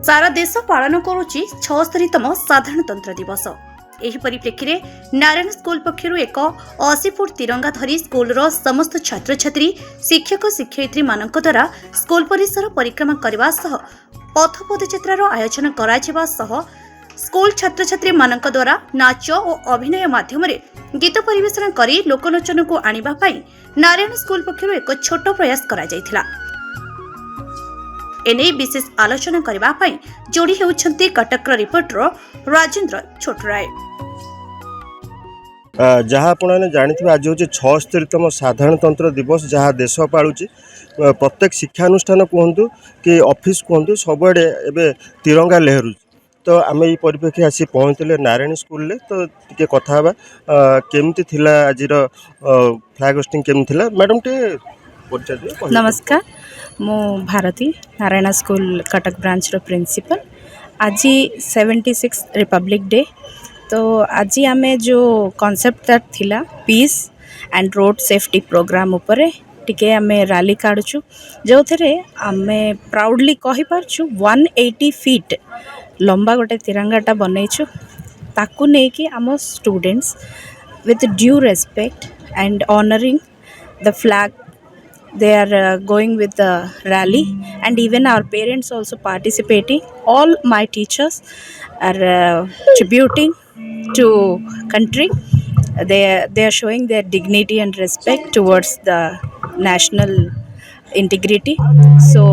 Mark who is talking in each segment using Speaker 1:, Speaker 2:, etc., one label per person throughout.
Speaker 1: सारा देश पालन करुच्ची 76तम साधारणतंत्र दिवस। एही परिप्रेक्षी नारायण स्कूल पक्षर एक 80 फुट तिरंगा धरी स्कूलर समस्त छात्र छात्री शिक्षक शिक्षयित्री मानक द्वारा स्कूल परिसर परिक्रमा करने सह पथ पदयात्रार आयोजन करा सह स्कूल छात्र छात्री मानक द्वारा नाच और अभिनय माध्यम गीत परिवेषण कर लोकलोचन को आनिबा पई नारायण स्कूल पक्षर एक छोट प्रयास करा जायथिला। एने विशेष आलोचना करबा पई जोड़ी हेउछंती कटक रिपोर्टर राजेंद्र छोटराय।
Speaker 2: जहाँ आपने जानी आज हूँ 76तम साधारणतंत्र दिवस जहाँ देश पालुची प्रत्येक शिक्षानुष्ठान कहतु कि ऑफिस कहतु सबुआड़े एवं तिरंगा लहरुची। तो आम ये परिप्रेक्षी आसी पहुँचले नारायण स्कूल तो टे कथा केमती थिला आज फ्लैग होस्टिंग केमती थिला मैडम टे
Speaker 3: नमस्कार मु भारती नारायण स्कूल कटक ब्रांच रो प्रिंसिपल। आज 76 रिपब्लिक डे तो आज आमे जो कॉन्सेप्ट थिला peace and road safety programme उपरे टिके आमे रैली काढुछु जो थरे आमे प्राउडली कहि परछु 180 फीट लंबा गोटे तिरंगाटा बनैछु ताकू नै कि आम students with due respect and honouring the flag they are going with the rally and even our parents also participating. All my teachers are tributing to country. They are showing their dignity and respect towards the national integrity. So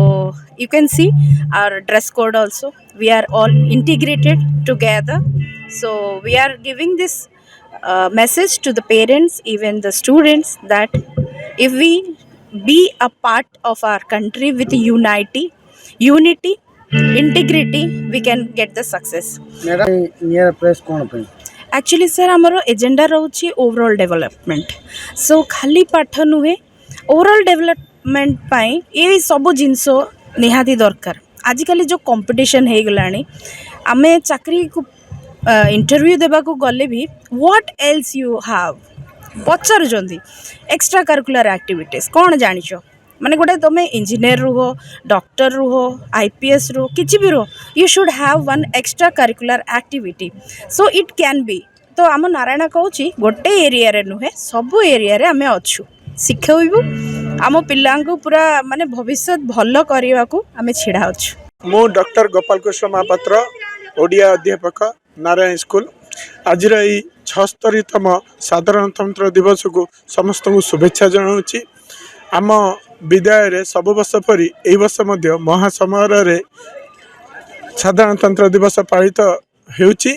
Speaker 3: you can see our dress code also, we are all integrated together. So we are giving this message to the parents, even the students, that if we be a part of our country with unity, integrity, we can get the success.
Speaker 4: Near press कौन पे
Speaker 3: Actually sir हमरो agenda रहउची overall development. सो खाली पाठ नुहे overall development पाई ए सब जिंसो निहाती दरकार। आजिकली जो कंपटीशन हे गलानी आमे चाकरी को इंटरव्यू देबा को गले भी व्हाट एल्स यू हैव पचारुचंदी एक्स्ट्रा करिकुलर एक्टिविटीज कौन जानिछ माने गोटे तुम इंजीनियर रुह डॉक्टर रुह आईपीएस रुह किसी भी रुह you should have one extra curricular activity so it can be. तो आम नारायण कहूँ गोटे एरिया रे नुहे सबू एरिया रे आमे अच्छु शिखैबू आम पिला पूरा माने भविष्य भल करने को आमे छिड़ा अच्छु।
Speaker 5: मु डॉक्टर गोपाल कृष्ण महापात्र ओडिया अध्यापक नारायण स्कूल। आज 76तम साधारणतंत्र दिवस को समस्त को शुभेच्छा जनाऊँगी। आम विद्यालय सब वर्ष परी ए वर्ष महासमारोह रे साधारणतंत्र दिवस पालित होउची।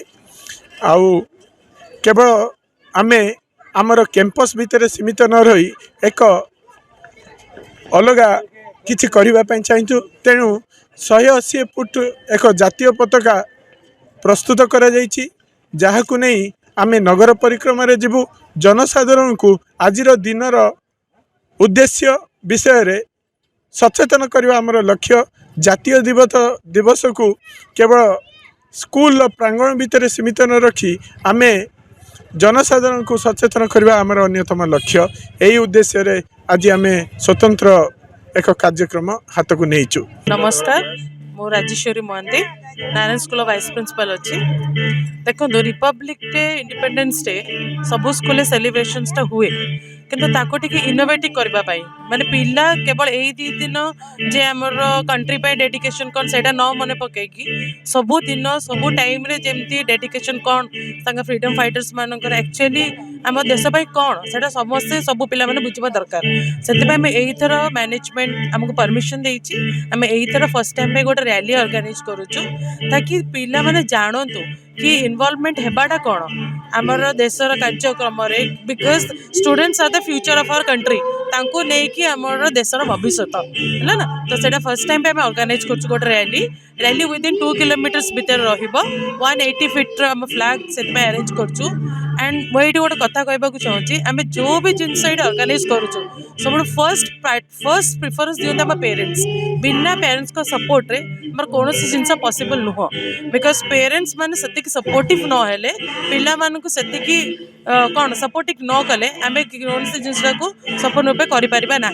Speaker 5: आउ केवल आमे आमर कैंपस भितर सीमित न रही एक अलगा किछि करिबा पई चाहूँ। तेणु 180 फुट एक जातीय पताका प्रस्तुत करा जायछि जहाकू नहीं आमे नगर परिक्रमा रे जीवु जनसाधारण को आज दिनर उद्देश्य विषय रे सचेतन करवा आमर लक्ष्य। जातीय दिवस को केवल स्कूल प्रांगण भितर सीमित न रखी आमे जनसाधारण को सचेतन करवा आमर अन्यतम लक्ष्य। यही उद्देश्य रे आज आमे स्वतंत्र एक कार्यक्रम हाथ को नहींचु।
Speaker 6: नमस्कार मो Rajeshwari Mohanty Narayan school vice principal अच्छी। देखो रिपब्लिक डे इंडिपेंडेंस डे सबू स्कूल सेलिब्रेशंस हुए किंतु ताको टिके इनोवेटिव करबा पाई माने पिला केवल एई दी दिन जे हमर कंट्री पे डेडिकेशन कोन सेटा न मने पकेकी सबु दिन सबु टाइम रे जेमती डेडिकेशन कोन तांगा फ्रीडम फाइटर्स मानकर एक्चुअली हम देश पाई कोन सेटा समस्त सबु पिला माने बुझिबा दरकार। सेते पे हम एई थर मैनेजमेंट हमको परमिशन देइची हम एई थर फर्स्ट टाइम पे गोटे रैली ऑर्गेनाइज करूछु ताकि पिला माने जानंतु कि इन्वॉल्वमेंट हेबाटा कौन आमर देशर कार्यक्रम रे because students are the future of our country तांको नै कि आमर देशर भविष्य है ना। तो सेटा फर्स्ट टाइम पे हम ऑर्गेनाइज करछु गोटे रैली विदिन 2 किलोमीटर्स भीतर रहिबो 180 फीट रो हम फ्लैग सेट पे अरेंज करछु एंड मुझे गोटे कथा कहवाक चाहूँगी आम जो भी जिनस ये ऑर्गेनाइज करूँ सब फर्स्ट प्रिफरेन्स दिखते आम पेरेन्ट्स बिना पेरेन्ट्स को सपोर्ट रे कौन जिनस पॉसिबल नुह बिकज पेरेन्ट्स मैंने से सपोर्टिव नहेले पिला मानक से कौन सपोर्टिव न कले आम कौन जिनसा को सफल रूपे करना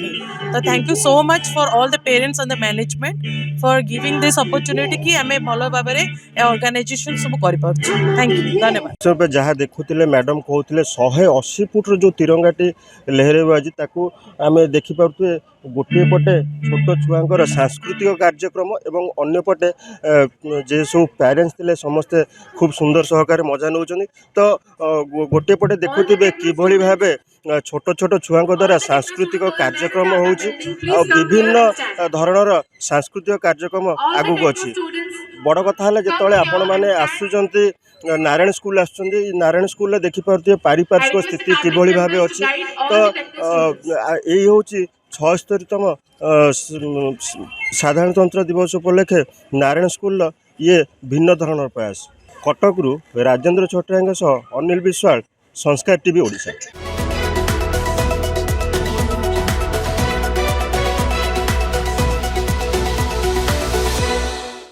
Speaker 6: तो thank you so much for all the parents and the management for giving this opportunity कि आम भल भाव में ऑर्गेनाइजेशन सब कर थैंक यू धन्यवाद।
Speaker 2: रूपे जहाँ देखुले मैडम कहते 180 फुट्र जो तिरंगाटी लहरेब आज ताकू आम देखिपे गोटे पटे छोट छुआंकर सांस्कृतिक कार्यक्रम एवं अन्य पटे जे सब पेरेंट्स थे समस्ते खूब सुंदर सहकार मजा नौ तो गोटे पटे देखुवे किभली भाव छोट छोट छुआंक द्वारा सांस्कृतिक कार्यक्रम हो विभिन्न धरणर सांस्कृतिक कार्यक्रम आगक अच्छी बड़ कथा है जो आपण मैंने आसुचंती नारायण स्कूल नारायण स्कूल देखिपे पारिपार्श्विक स्थिति किभली भाव अच्छी तो यही हूँ 76तम साधारणतंत्र दिवस उपलक्षे नारायण स्कूल ये भिन्न धरणर प्रयास। कटकरू राजेंद्र छोटराय अनिल विश्वाल संस्कार टीवी ओडिशा।